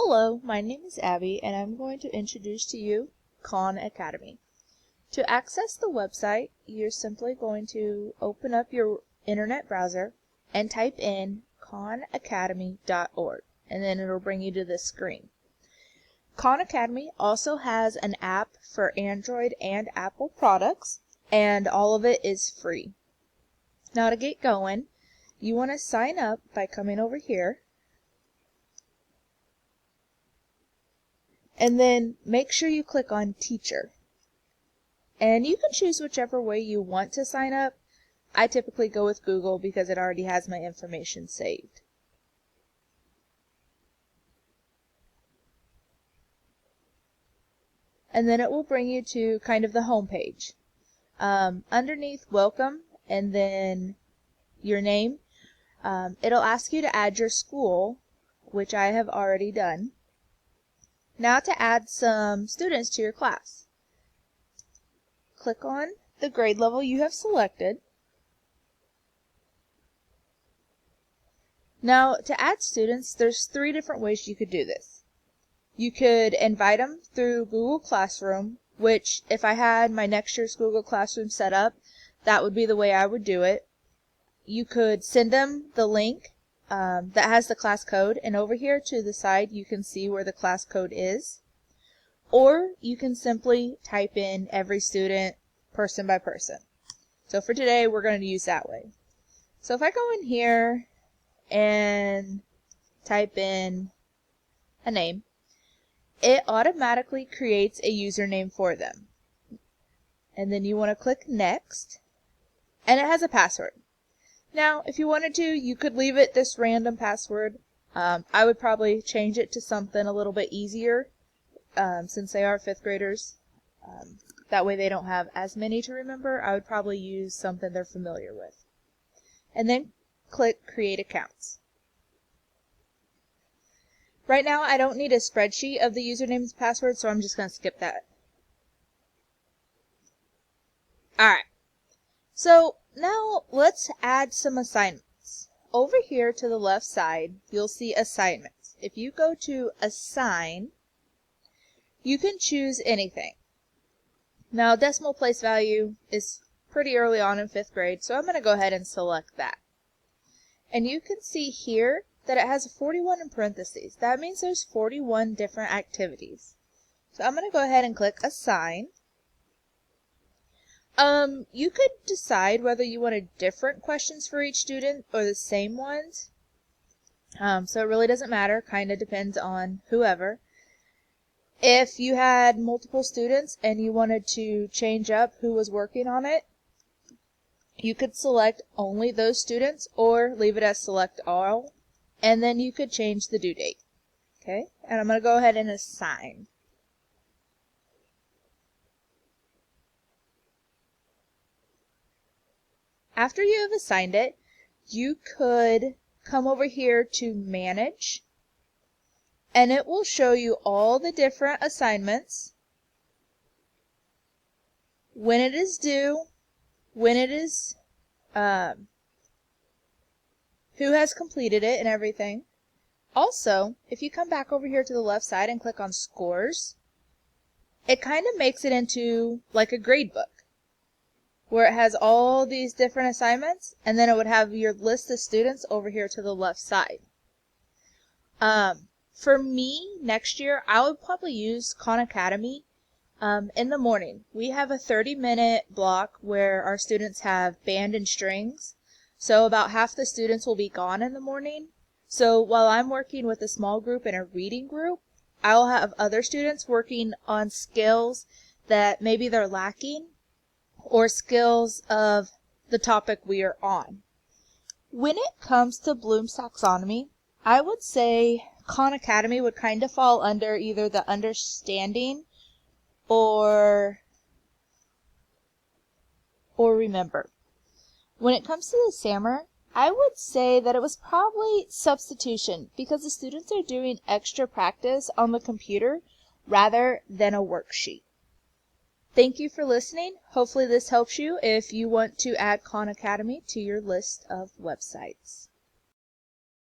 Hello, my name is Abby and I'm going to introduce to you Khan Academy. To access the website, you're simply going to open up your internet browser and type in khanacademy.org, and then it'll bring you to this screen. Khan Academy also has an app for Android and Apple products, and all of it is free. Now to get going, you want to sign up by coming over here, and then make sure you click on Teacher. And you can choose whichever way you want to sign up. I typically go with Google because it already has my information saved. And then it will bring you to kind of the home page. Underneath Welcome and then your name, it'll ask you to add your school, which I have already done. Now to add some students to your class. Click on the grade level you have selected. Now to add students, there's 3 different ways you could do this. You could invite them through Google Classroom, which if I had my next year's Google Classroom set up, that would be the way I would do it. You could send them the link that has the class code, and over here to the side you can see where the class code is. Or you can simply type in every student person by person. So for today we're going to use that way. So if I go in here and type in a name, it automatically creates a username for them. And then you want to click Next, and it has a password. Now, if you wanted to, you could leave it this random password. I would probably change it to something a little bit easier, since they are 5th graders. That way they don't have as many to remember. I would probably use something they're familiar with. And then click Create Accounts. Right now I don't need a spreadsheet of the username and password, so I'm just going to skip that. Alright, so now let's add some assignments. Over here to the left side, you'll see Assignments. If you go to Assign, you can choose anything. Now decimal place value is pretty early on in 5th grade, so I'm going to go ahead and select that. And you can see here that it has 41 in parentheses. That means there's 41 different activities. So I'm going to go ahead and click Assign. You could decide whether you wanted different questions for each student or the same ones. So it really doesn't matter, kind of depends on whoever. If you had multiple students and you wanted to change up who was working on it, you could select only those students or leave it as Select All, and then you could change the due date. Okay, and I'm going to go ahead and assign. After you have assigned it, you could come over here to Manage, and it will show you all the different assignments, when it is due, when it is, who has completed it and everything. Also, if you come back over here to the left side and click on Scores, it kind of makes it into like a grade book, where it has all these different assignments, and then it would have your list of students over here to the left side. For me, next year, I would probably use Khan Academy in the morning. We have a 30-minute block where our students have band and strings, so about half the students will be gone in the morning. So while I'm working with a small group and a reading group, I'll have other students working on skills that maybe they're lacking, or skills of the topic we are on. When it comes to Bloom's taxonomy, I would say Khan Academy would kind of fall under either the Understanding or Remember. When it comes to the SAMR, I would say that it was probably Substitution, because the students are doing extra practice on the computer rather than a worksheet. Thank you for listening. Hopefully this helps you if you want to add Khan Academy to your list of websites.